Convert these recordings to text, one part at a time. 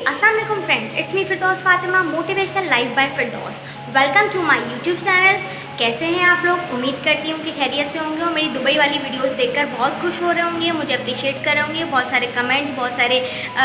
अस्सलाम वालेकुम friends, it's me Firdous Fatima, motivational life by Firdous. Welcome to my YouTube channel. कैसे हैं आप लोग? उम्मीद करती हूँ कि खैरियत से होंगे और मेरी दुबई वाली वीडियोस देखकर बहुत खुश हो रहे होंगे, मुझे अप्रिशिएट कर रहे होंगे। बहुत सारे कमेंट्स, बहुत सारे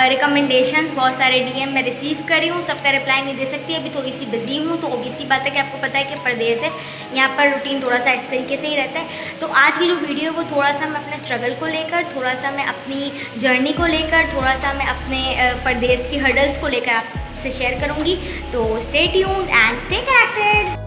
रिकमेंडेशन, बहुत सारे डीएम मैं रिसीव कर रही हूँ। सबका रिप्लाई नहीं दे सकती, अभी थोड़ी सी बिजी हूँ। तो ऑब्वियसली बात है कि आपको पता है कि परदेश है, यहाँ पर रूटीन थोड़ा सा इस तरीके से ही रहता है। तो आज की जो वीडियो है वो थोड़ा सा मैं अपने स्ट्रगल को लेकर, थोड़ा सा मैं अपनी जर्नी को लेकर, थोड़ा सा मैं अपने परदेश की हर्डल्स को लेकर आपसे शेयर करूँगी। तो stay tuned and stay connected.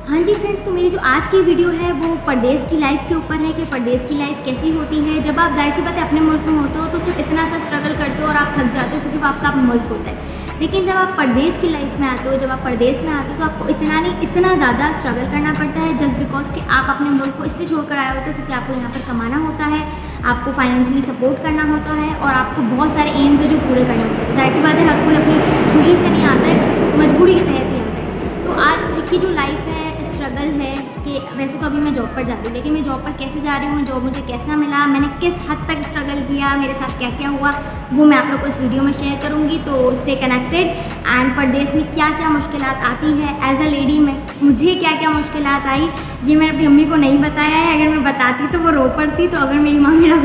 हाँ जी फ्रेंड्स, तो मेरी जो आज की वीडियो है वो परदेश की लाइफ के ऊपर है कि परदेश की लाइफ कैसी होती है। जब आप जाहिर सी बात है अपने मुल्क में होते हो तो सिर्फ इतना सा स्ट्रगल करते हो और आप थक जाते हो क्योंकि वो आपका अपना मुल्क होता है। लेकिन जब आप परदेश की लाइफ में आते हो, जब आप परदेश में आते हो तो आपको इतना नहीं, इतना ज़्यादा स्ट्रगल करना पड़ता है जस्ट बिकॉज कि आप अपने मुल्क को इसलिए छोड़कर आए होते हो क्योंकि आपको यहाँ पर कमाना होता है, आपको फाइनेंशियली सपोर्ट करना होता है और आपको बहुत सारे एम्स है जो पूरे करने होते हैं। जाहिर सी बात है हर कोई अपनी खुशी से नहीं आता है, मजबूरी के तहत ही आता है। तो आज की जो लाइफ है, स्ट्रगल है कि वैसे तो अभी मैं जॉब पर जा रही हूँ, लेकिन मैं जॉब पर कैसे जा रही हूँ, जॉब मुझे कैसा मिला, मैंने किस हद तक स्ट्रगल किया, मेरे साथ क्या क्या हुआ, वो मैं आप लोग को इस वीडियो में शेयर करूँगी। तो स्टे कनेक्टेड। एंड परदेश में क्या क्या मुश्किलात आती है एज अ लेडी में, मुझे क्या क्या मुश्किलात आई, ये मैंने अपनी मम्मी को नहीं बताया है। अगर मैं बताती तो वो रो पड़ती। तो अगर मेरी माँ मेरा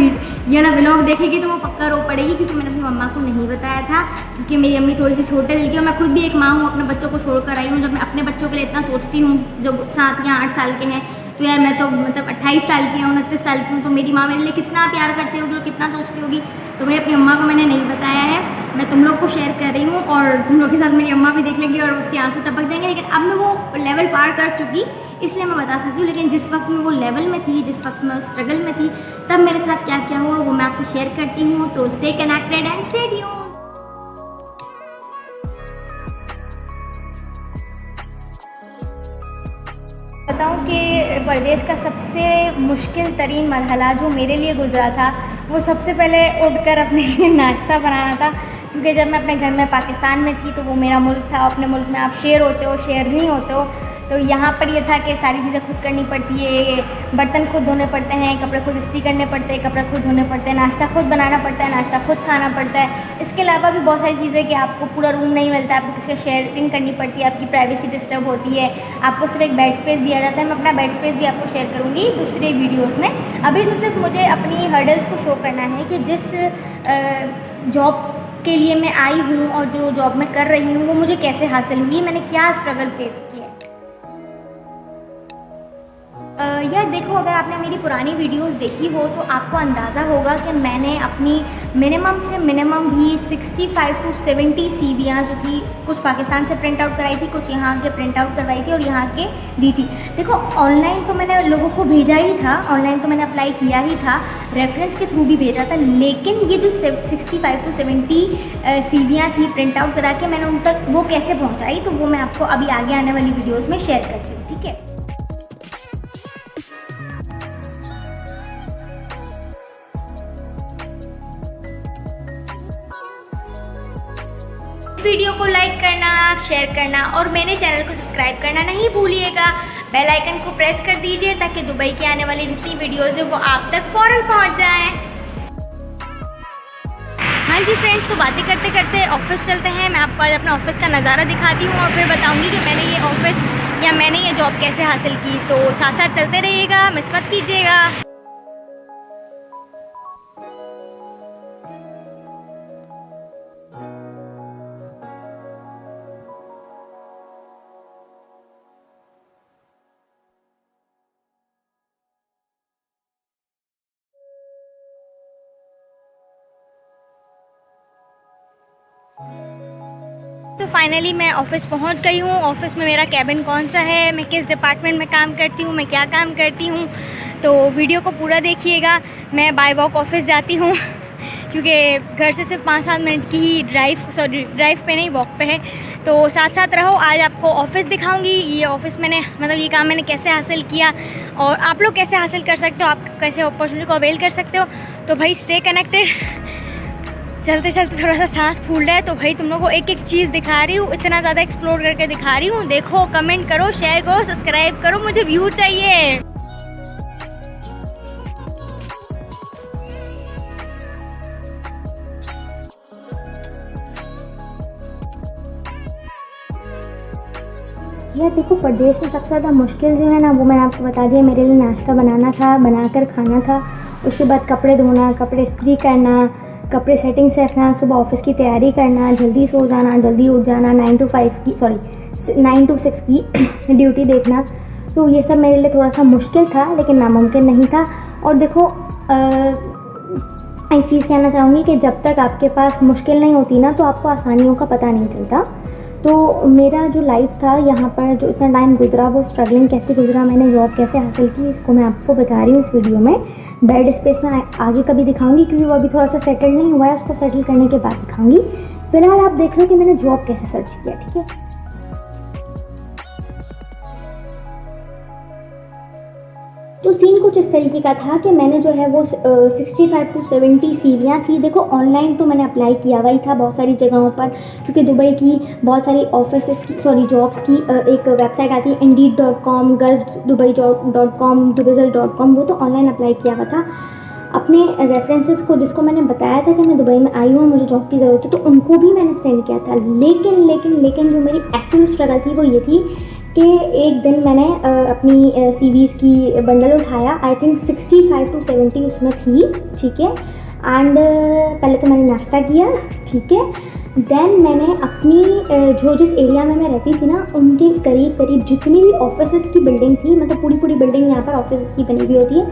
ये वाला व्लॉग देखेगी तो वो पक्का रो पड़ेगी क्योंकि मैंने अपनी मम्मा को नहीं बताया था। क्योंकि मेरी अम्मी थोड़ी सी छोटे दिल की और मैं खुद भी एक माँ हूँ, अपने बच्चों को छोड़कर आई हूँ। जब मैं अपने बच्चों के लिए इतना सोचती हूँ, जब 7 या 8 साल के हैं, तो यार मैं तो मतलब 28 साल की हूँ, 29 साल की हूँ, तो मेरी माँ मेरे लिए कितना प्यार करती होगी और कितना सोचती होगी। तो भाई अपनी अम्मा को मैंने नहीं बताया है, मैं तुम लोग को शेयर कर रही हूँ और तुम लोग के साथ मेरी अम्मा भी देख लेंगी और उसके आंसू टपक जाएंगे। लेकिन अब मैं वो लेवल पार कर चुकी, इसलिए मैं बता सकती हूँ। लेकिन जिस वक्त मैं वो लेवल में थी, जिस वक्त मैं स्ट्रगल में थी, तब मेरे साथ क्या क्या हुआ वो मैं आपसे शेयर करती हूँ। तो stay connected and stay tuned. बताऊँ कि परदेश का सबसे मुश्किल तरीन मरहला जो मेरे लिए गुजरा था वो सबसे पहले उठकर अपने लिए नाश्ता बनाना था। क्योंकि जब मैं अपने घर में पाकिस्तान में थी तो वो मेरा मुल्क था, अपने मुल्क में आप शेर होते हो, शेर नहीं होते हो। तो यहाँ पर ये था कि सारी चीज़ें खुद करनी पड़ती है, बर्तन खुद धोने पड़ते हैं, कपड़े खुद इस्त्री करने पड़ते हैं, कपड़े खुद धोने पड़ते हैं, नाश्ता खुद बनाना पड़ता है, नाश्ता खुद खाना पड़ता है। इसके अलावा भी बहुत सारी चीज़ें कि आपको पूरा रूम नहीं मिलता है, आपको किसी शेयरिंग करनी पड़ती है, आपकी प्राइवेसी डिस्टर्ब होती है, आपको सिर्फ एक बेड स्पेस दिया जाता है। मैं अपना बेड स्पेस भी आपको शेयर करूँगी दूसरे वीडियोज़ में। अभी तो सिर्फ मुझे अपनी हर्डल्स को शो करना है कि जिस जॉब के लिए मैं आई हूँ और जो जॉब मैं कर रही हूँ वो मुझे कैसे हासिल हुई, मैंने क्या स्ट्रगल फेस किया। यार देखो, अगर आपने मेरी पुरानी वीडियोस देखी हो तो आपको अंदाज़ा होगा कि मैंने अपनी मिनिमम से मिनिमम भी 65 to 70 CVयाँ जो थी, कुछ पाकिस्तान से प्रिंट आउट कराई थी, कुछ यहाँ के प्रिंट आउट करवाई थी और यहाँ के दी थी। देखो, ऑनलाइन तो मैंने लोगों को भेजा ही था, ऑनलाइन तो मैंने अप्लाई किया ही था, रेफरेंस के थ्रू भी भेजा था। लेकिन ये जो 65 to 70 CVयाँ थी प्रिंट आउट करा के मैंने उन तक वो कैसे पहुँचाई, तो वो मैं आपको अभी आगे आने वाली वीडियोज़ में शेयर करती हूँ, ठीक है। वीडियो को लाइक करना, शेयर करना और मेरे चैनल को सब्सक्राइब करना नहीं भूलिएगा। बेल आइकन को प्रेस कर दीजिए ताकि दुबई की आने वाली जितनी वीडियोज़ है वो आप तक फ़ौरन पहुंच जाएं। हाँ जी फ्रेंड्स, तो बातें करते करते ऑफिस चलते हैं। मैं आपको आज अपना ऑफिस का नज़ारा दिखाती हूँ और फिर बताऊँगी कि मैंने ये ऑफिस या मैंने ये जॉब कैसे हासिल की। तो साथ साथ चलते रहिएगा, मिस मत कीजिएगा। तो फाइनली मैं ऑफ़िस पहुंच गई हूँ। ऑफ़िस में मेरा कैबिन कौन सा है, मैं किस डिपार्टमेंट में काम करती हूँ, मैं क्या काम करती हूँ, तो वीडियो को पूरा देखिएगा। मैं बाय वॉक ऑफ़िस जाती हूँ क्योंकि घर से सिर्फ 5-7 मिनट की ही ड्राइव पे नहीं, वॉक पे है। तो साथ साथ रहो, आज आपको ऑफ़िस दिखाऊंगी। ये ऑफ़िस मैंने मतलब ये काम मैंने कैसे हासिल किया और आप लोग कैसे हासिल कर सकते हो, आप कैसे अपॉर्चुनिटी को अवेल कर सकते हो। तो भाई स्टे कनेक्टेड। चलते चलते थोड़ा सा सांस फूल रहा है तो भाई तुम लोगों को एक एक चीज़ दिखा रही हूँ, इतना ज़्यादा एक्सप्लोर करके दिखा रही हूँ। देखो, कमेंट करो, शेयर करो, सब्सक्राइब करो, मुझे व्यू चाहिए। यार देखो, परदेश में सबसे ज़्यादा मुश्किल जो है ना, वो मैंने आपको बता दिया। मेरे लिए नाश्ता बनाना था, बनाकर खाना था, उसके बाद कपड़े धोना, कपड़े इस्त्री करना, कपड़े सेटिंग से रखना, सुबह ऑफिस की तैयारी करना, जल्दी सो जाना, जल्दी उठ जाना, 9 to 6 की ड्यूटी देखना। तो ये सब मेरे लिए थोड़ा सा मुश्किल था, लेकिन नामुमकिन नहीं था। और देखो, एक चीज़ कहना चाहूँगी कि जब तक आपके पास मुश्किल नहीं होती ना, तो आपको आसानियों का पता नहीं चलता। तो मेरा जो लाइफ था यहाँ पर, जो इतना टाइम गुजरा, वो स्ट्रगलिंग कैसे गुजरा, मैंने जॉब कैसे हासिल की, इसको मैं आपको बता रही हूँ इस वीडियो में। बेड स्पेस में आगे कभी दिखाऊंगी, क्योंकि वो अभी थोड़ा सा सेटल नहीं हुआ है, उसको सेटल करने के बाद दिखाऊंगी। फिलहाल आप देख लो कि मैंने जॉब कैसे सर्च किया, ठीक है। तो सीन कुछ इस तरीके का था कि मैंने जो है वो 65 to 70 सीवियाँ थी। देखो, ऑनलाइन तो मैंने अप्लाई किया हुआ ही था बहुत सारी जगहों पर, क्योंकि दुबई की बहुत सारी जॉब्स की एक वेबसाइट आती है Indeed.com, gulfdubai.com, dubizzle.com, वो तो ऑनलाइन अप्लाई किया हुआ था। अपने रेफरेंसेस को, जिसको मैंने बताया था कि मैं दुबई में आई हूँ, मुझे जॉब की ज़रूरत है, तो उनको भी मैंने सेंड किया था। लेकिन जो मेरी एक्चुअल स्ट्रगल थी वो ये थी कि एक दिन मैंने अपनी CVs की बंडल उठाया। आई थिंक 65 to 70 उसमें थी, ठीक है। एंड पहले तो मैंने नाश्ता किया, ठीक है। देन मैंने अपनी जो जिस एरिया में मैं रहती थी ना, उनके करीब जितनी भी ऑफिसेस की बिल्डिंग थी, मतलब पूरी बिल्डिंग यहाँ पर ऑफिसेस की बनी हुई होती है,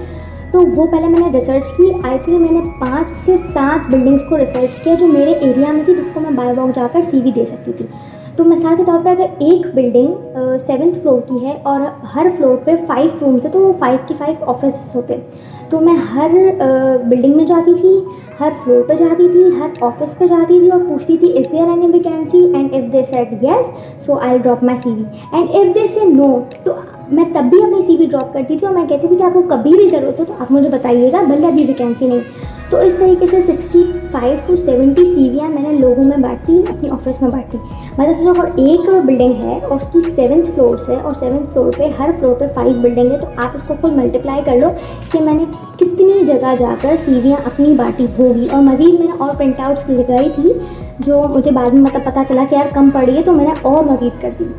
तो वो पहले मैंने रिसर्च की। आई थिंक मैंने 5 से 7 बिल्डिंग्स को रिसर्च किया जो मेरे एरिया में थी, जिसको मैं बाय वॉक जाकर CV दे सकती थी। तो मिसाल के तौर पे अगर एक बिल्डिंग 7th फ्लोर की है और हर फ्लोर पे 5 रूम्स है, तो वो 5 की 5 ऑफिस होते। तो मैं हर बिल्डिंग में जाती थी, हर फ्लोर पे जाती थी, हर ऑफिस पे जाती थी और पूछती थी, is there any vacancy, and if they said yes, so I drop my CV, and if they say no, तो मैं तब भी अपनी CV ड्रॉप करती थी और मैं कहती थी कि आपको कभी भी ज़रूरत हो तो आप मुझे बताइएगा, भले अभी वैकेंसी नहीं। तो इस तरीके से 65 to 70 CVयाँ मैंने लोगों में बांटी, अपनी ऑफिस में बांटी। मतलब सोचो, अगर एक बिल्डिंग है और उसकी 7th फ्लोर है और 7th फ्लोर पे हर फ्लोर पे 5 बिल्डिंग है, तो आप इसको कुल मल्टीप्लाई कर लो कि मैंने कितनी जगह जाकर CVयाँ अपनी बांटी होगी। और मज़ीद मैंने और प्रिंट आउट्स लगाई थी, जो मुझे बाद में मतलब पता चला कि यार कम पड़ी है, तो मैंने और मज़ीद कर दी।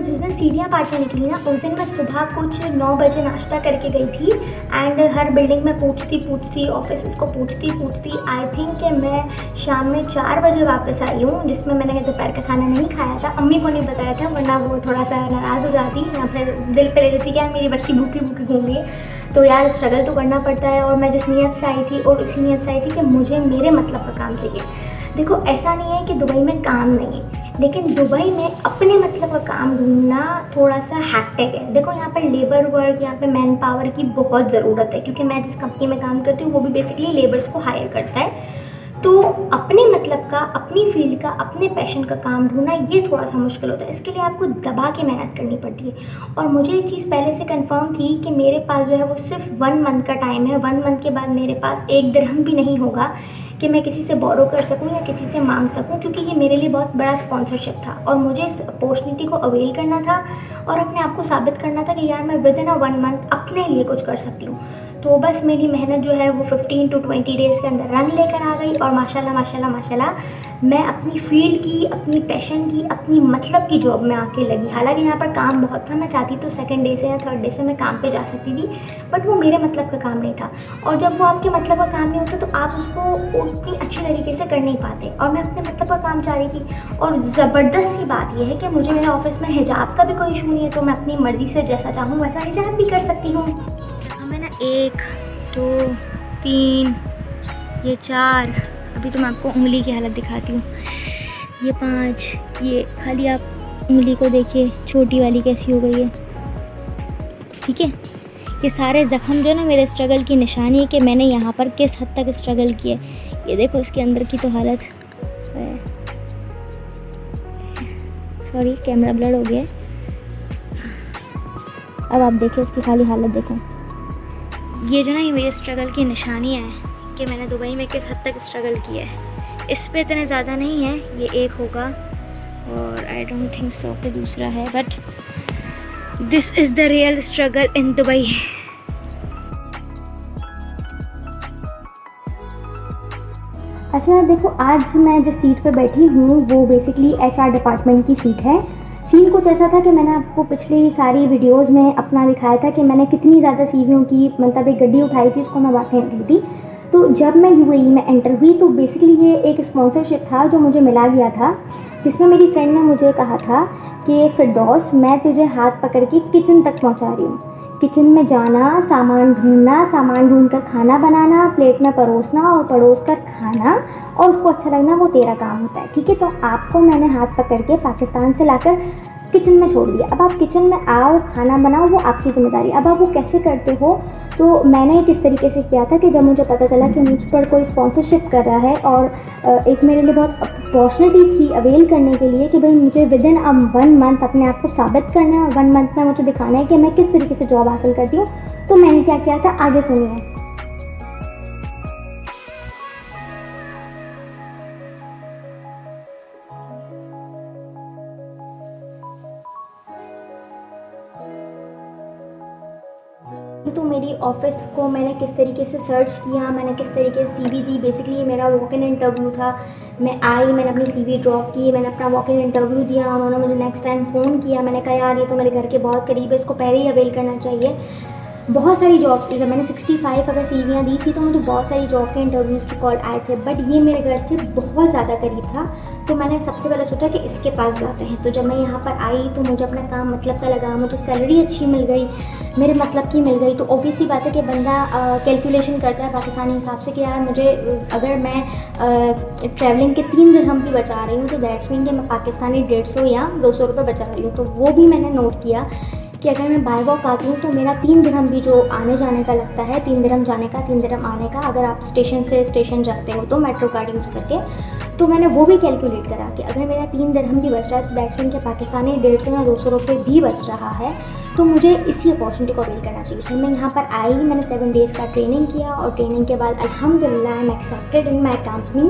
जिस दिन CVयाँ बांटने निकली ना, उस दिन मैं सुबह कुछ 9 बजे नाश्ता करके गई थी। एंड हर बिल्डिंग में पूछती ऑफिस को पूछती आई थिंक कि मैं शाम में 4 बजे वापस आई हूँ, जिसमें मैंने दोपहर का खाना नहीं खाया था। अम्मी को नहीं बताया था, वरना वो थोड़ा सा नाराज़ हो जाती या फिर दिल पे ले लेती कि यार मेरी बच्ची भूखी घूम रही है। तो यार स्ट्रगल तो करना पड़ता है, और मैं जिस नीयत से आई थी और उसी नीयत से आई थी कि मुझे मेरे मतलब का काम चाहिए। देखो, ऐसा नहीं है कि दुबई में काम नहीं है, लेकिन दुबई में अपने मतलब का काम ढूंढना थोड़ा सा हैक्टिक है। देखो, यहाँ पर लेबर वर्क, यहाँ पे मैन पावर की बहुत ज़रूरत है, क्योंकि मैं जिस कंपनी में काम करती हूँ वो भी बेसिकली लेबर्स को हायर करता है। तो अपने मतलब का, अपनी फील्ड का, अपने पैशन का काम ढूंढना ये थोड़ा सा मुश्किल होता है। इसके लिए आपको दबा के मेहनत करनी पड़ती है। और मुझे एक चीज़ पहले से कंफर्म थी कि मेरे पास जो है वो सिर्फ 1 मंथ का टाइम है। 1 मंथ के बाद मेरे पास 1 दिरहम भी नहीं होगा कि मैं किसी से बोरो कर सकूं या किसी से मांग सकूं, क्योंकि ये मेरे लिए बहुत बड़ा स्पॉन्सरशिप था और मुझे इस अपॉर्चुनिटी को अवेल करना था और अपने आप को साबित करना था कि यार मैं विद इन 1 मंथ अपने लिए कुछ कर सकती हूँ। तो बस मेरी मेहनत जो है वो 15 to 20 डेज़ के अंदर रंग लेकर आ गई, और माशाल्लाह मैं अपनी फील्ड की, अपनी पैशन की, अपनी मतलब की जॉब में आके लगी। हालांकि यहाँ पर काम बहुत था, मैं चाहती तो 2nd डे से या 3rd डे से मैं काम पे जा सकती थी, बट वो मेरे मतलब का काम नहीं था। और जब वो आपके मतलब का काम नहीं होता तो आप उसको उतनी अच्छी तरीके से कर नहीं पाते। और मैं अपने मतलब का काम चाह रही थी। और ज़बरदस्त सी बात यह है कि मुझे मेरे ऑफिस में हिजाब का भी कोई इशू नहीं है, तो मैं अपनी मर्ज़ी से जैसा चाहूँ वैसा हिजाब भी कर सकती हूँ। मैं 1 2 3 ये 4, अभी तो मैं आपको उंगली की हालत दिखाती हूँ, ये 5, ये खाली आप उंगली को देखिए छोटी वाली कैसी हो गई है, ठीक है। ये सारे ज़ख्म जो ना मेरे स्ट्रगल की निशानी है कि मैंने यहाँ पर किस हद तक स्ट्रगल किया। ये देखो इसके अंदर की तो हालत, सॉरी कैमरा ब्लर हो गया। अब आप देखिए इसकी खाली हालत देखो। ये जो ना ये मेरे स्ट्रगल की निशानियाँ हैं कि मैंने दुबई में किस हद तक स्ट्रगल किया है। इस पे इतने ज़्यादा नहीं है, ये एक होगा और आई डोंट थिंक सो कि दूसरा है, but this is the real struggle in Dubai. अच्छा देखो, आज मैं जिस सीट पे बैठी हूँ वो बेसिकली एचआर डिपार्टमेंट की सीट है। सीन कुछ ऐसा था कि मैंने आपको पिछली सारी वीडियोस में अपना दिखाया था कि मैंने कितनी ज़्यादा सीवीओं की मतलब एक गड्डी उठाई थी, उसको मैं बांटने निकली थी। तो जब मैं यूएई में एंटर हुई तो बेसिकली ये एक स्पॉन्सरशिप था जो मुझे मिला गया था, जिसमें मेरी फ्रेंड ने मुझे कहा था कि फिरदौस मैं तुझे हाथ पकड़ के किचन तक पहुँचा रही हूँ। किचन में जाना, सामान ढूंढना, सामान ढूंढ कर खाना बनाना, प्लेट में परोसना और परोस कर खाना और उसको अच्छा लगना, वो तेरा काम होता है, ठीक है। तो आपको मैंने हाथ पकड़ के पाकिस्तान से लाकर किचन में छोड़ दिया। अब आप किचन में आओ, खाना बनाओ, वो आपकी ज़िम्मेदारी। अब आप वो कैसे करते हो, तो मैंने किस तरीके से किया था कि जब मुझे पता चला कि मुझ पर कोई स्पॉन्सरशिप कर रहा है और एक मेरे लिए बहुत अपॉर्चुनिटी थी अवेल करने के लिए कि भाई मुझे विदिन 1 मंथ अपने आप को साबित करना है और 1 मंथ में मुझे दिखाना है कि मैं किस तरीके से जॉब हासिल करती हूँ। तो मैंने क्या किया था, आगे सुनिए। तो मेरी ऑफ़िस को मैंने किस तरीके से सर्च किया, मैंने किस तरीके से सीवी दी। बेसिकली मेरा वॉक इन इंटरव्यू था। मैं आई, मैंने अपनी सीवी ड्रॉप की, मैंने अपना वॉक इन इंटरव्यू दिया। उन्होंने मुझे नेक्स्ट टाइम फ़ोन किया। मैंने कहा यार ये तो मेरे घर के बहुत करीब है, इसको पहले ही अवेल करना चाहिए। बहुत सारी जॉब थी, जब मैंने 65 अगर सीवियाँ दी थी तो मुझे बहुत सारी जॉब के इंटरव्यूज़ के कॉल आए थे, बट ये मेरे घर से बहुत ज़्यादा करीब था। तो मैंने सबसे पहले सोचा कि इसके पास जाते हैं। तो जब मैं यहाँ पर आई तो मुझे अपना काम मतलब का लगा, मुझे सैलरी अच्छी मिल गई, मेरे मतलब की मिल गई। तो ऑब्वियसली बात है कि बंदा कैलकुलेशन करता है पाकिस्तानी हिसाब से कि यार मुझे अगर मैं ट्रैवलिंग के 3 दिरहम भी बचा रही हूँ तो दैट्स मीन कि मैं पाकिस्तानी 150 या 200 रुपये बचा रही हूँ। तो वो भी मैंने नोट किया कि अगर मैं बाय वॉक आती हूँ तो मेरा 3 दिरहम भी जो आने जाने का लगता है, 3 दिरहम जाने का, 3 दिरहम आने का, अगर आप स्टेशन से स्टेशन जाते हो तो मेट्रो कार्ड यूज़ करके, तो मैंने वो भी कैलकुलेट करा कि अगर मेरा 3 दिरहम भी बच रहा है तो दैट्स मीन के पाकिस्तानी 150 या 200 रुपये भी बच रहा है। तो मुझे इसी अपॉर्चुनिटी को अवेल करना चाहिए। फिर मैं यहाँ पर आई, मैंने 7 डेज़ का ट्रेनिंग किया और ट्रेनिंग के बाद अल्हम्दुलिल्लाह I am accepted in my company.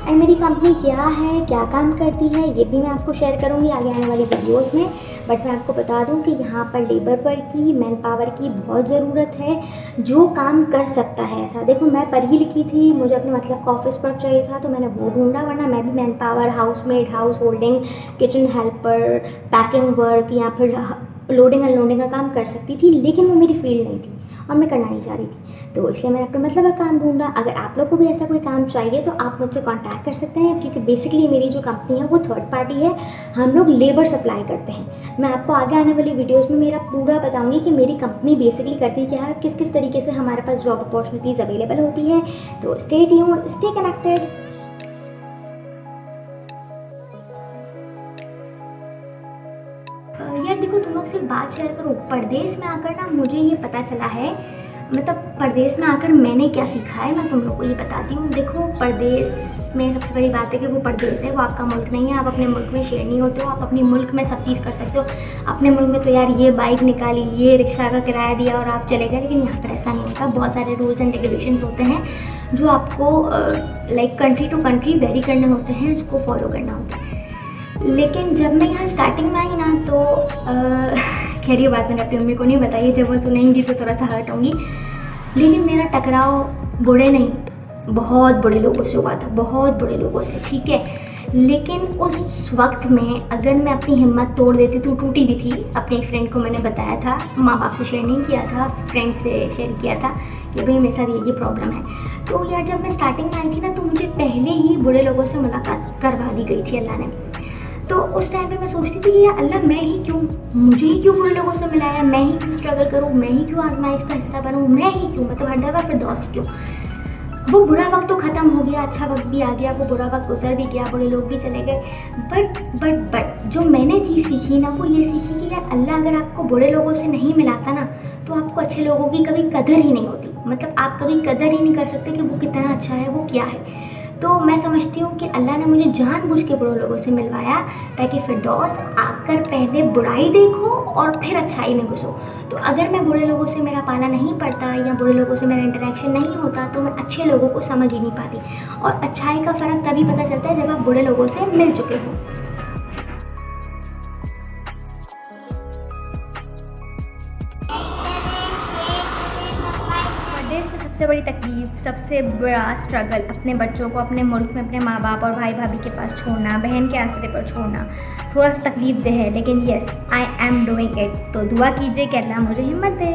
And मेरी कंपनी क्या है, क्या काम करती है, ये भी मैं आपको शेयर करूँगी आगे आने वाली वीडियोज़ में। बट मैं आपको बता दूं कि यहाँ पर लेबर पर की, मैन पावर की बहुत ज़रूरत है जो काम कर सकता है ऐसा। देखो मैं पढ़ी लिखी थी, मुझे अपने मतलब का ऑफिस वर्क चाहिए था तो मैंने वो ढूंढा, वरना मैं भी man power, housemaid, house holding, kitchen helper, packing work या फिर लोडिंग अनलोडिंग का काम कर सकती थी, लेकिन वो मेरी फील्ड नहीं थी और मैं करना नहीं चाह रही थी। तो इसलिए मैंने अपने मतलब का काम ढूंढा। अगर आप लोग को भी ऐसा कोई काम चाहिए तो आप मुझसे कांटेक्ट कर सकते हैं, क्योंकि बेसिकली मेरी जो कंपनी है वो थर्ड पार्टी है, हम लोग लेबर सप्लाई करते हैं। मैं आपको आगे आने वाली वीडियोस में मेरा पूरा बताऊंगी कि मेरी कंपनी बेसिकली करती क्या है, किस किस तरीके से हमारे पास जॉब अपॉर्चुनिटीज़ अवेलेबल होती है। तो स्टे ट्यून्ड, स्टे कनेक्टेड। यार देखो, तुम लोग से एक बात शेयर करूँ, परदेश में आकर ना मुझे ये पता चला है, मतलब परदेश में आकर मैंने क्या सीखा है मैं तुम लोग को ये बताती हूँ। देखो परदेश में सबसे बड़ी बात है कि वो परदेश है, वो आपका मुल्क नहीं है। आप अपने मुल्क में शेर नहीं होते हो, आप अपने मुल्क में सब चीज़ कर सकते हो। अपने मुल्क में तो यार ये बाइक निकाली, ये रिक्शा का किराया दिया और आप चले गए, लेकिन यहाँ पर ऐसा नहीं होता। बहुत सारे रूल्स एंड रेगुलेशंस होते हैं जो आपको like country to country vary करने होते हैं, उसको फॉलो करना होता है। लेकिन जब मैं यहाँ स्टार्टिंग में आई ना तो खैर ये बात मैंने अपनी मम्मी को नहीं बताई, जब वो सुनेंगी तो थोड़ा सा हर्ट होंगी। लेकिन मेरा टकराव बुरे नहीं, बहुत बड़े लोगों से हुआ था, बहुत बड़े लोगों से, ठीक है। लेकिन उस वक्त में अगर मैं अपनी हिम्मत तोड़ देती तो टूटी भी थी। अपने एक फ्रेंड को मैंने बताया था, माँ बाप से शेयर नहीं किया था, फ्रेंड से शेयर किया था कि भाई मेरे साथ ये प्रॉब्लम है। तो यार जब मैं स्टार्टिंग में आई थी ना तो मुझे पहले ही बुरे लोगों से मुलाकात करवा दी गई थी अल्लाह ने। तो उस टाइम पे मैं सोचती थी कि यार अल्लाह मैं ही क्यों, मुझे ही क्यों बुरे लोगों से मिलाया, मैं ही क्यों स्ट्रगल करूँ, मैं ही क्यों आजमाइश का हिस्सा बनूँ, मैं ही क्यों, मतलब हर दफ़ा फिर दोस्त क्यों। वो बुरा वक्त तो ख़त्म हो गया, अच्छा वक्त भी आ गया, वो बुरा वक्त गुजर भी गया, बुरे लोग भी चले गए। बट जो मैंने चीज़ सीखी ना वो ये सीखी कि यार अल्लाह अगर आपको बुरे लोगों से नहीं मिलाता ना तो आपको अच्छे लोगों की कभी कदर ही नहीं होती। मतलब आप कभी कदर ही नहीं कर सकते कि वो कितना अच्छा है, वो क्या है। तो मैं समझती हूँ कि अल्लाह ने मुझे जानबूझ के बुरे लोगों से मिलवाया ताकि फिरदौस आकर पहले बुराई देखो और फिर अच्छाई में घुसो। तो अगर मैं बुरे लोगों से मेरा पाला नहीं पड़ता या बुरे लोगों से मेरा इंटरेक्शन नहीं होता तो मैं अच्छे लोगों को समझ ही नहीं पाती। और अच्छाई का फ़र्क तभी पता चलता है जब आप बुरे लोगों से मिल चुके हो। सबसे सबसे बड़ी तकलीफ, सबसे बड़ा स्ट्रगल अपने बच्चों को अपने मुल्क में अपने माँ बाप और भाई भाभी के पास छोड़ना, बहन के आसरे पर छोड़ना थोड़ा सा तकलीफ दे है, लेकिन yes I am doing it. तो दुआ कीजिए कि अल्लाह मुझे हिम्मत दे।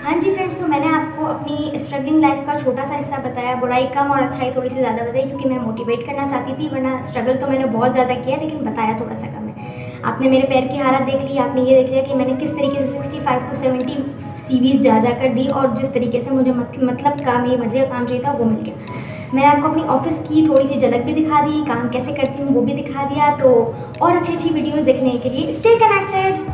हाँ जी फ्रेंड्स, तो मैंने आपको अपनी स्ट्रगलिंग लाइफ का छोटा सा हिस्सा बताया, बुराई कम और अच्छाई थोड़ी सी ज़्यादा बताई, क्योंकि मैं मोटिवेट करना चाहती थी, वरना स्ट्रगल तो मैंने बहुत ज़्यादा किया, लेकिन बताया थोड़ा सा कम है। आपने मेरे पैर की हालत देख ली, आपने ये देख लिया कि मैंने किस तरीके से 65 to 70 सीवीज़ जा कर दी, और जिस तरीके से मुझे मतलब काम, ये मर्जी का काम चाहिए था वो मिल गया। मैंने आपको अपनी ऑफिस की थोड़ी सी झलक भी दिखा दी, काम कैसे करती हूँ वो भी दिखा दिया। तो और अच्छी अच्छी वीडियोज़ देखने के लिए स्टे कनेक्टेड।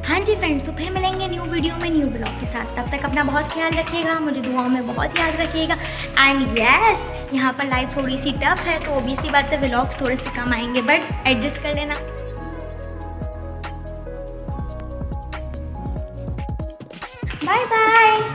हाँ जी फ्रेंड्स, तो फिर मिलेंगे न्यू वीडियो में न्यू ब्लॉग के साथ। तब तक अपना बहुत ख्याल रखिएगा, मुझे दुआओं में बहुत याद रखिएगा। एंड यस, यहाँ पर लाइफ थोड़ी सी टफ है, तो ऑब्वियस सी बात है व्लॉग्स थोड़े से कम आएंगे, बट एडजस्ट कर लेना। Bye bye.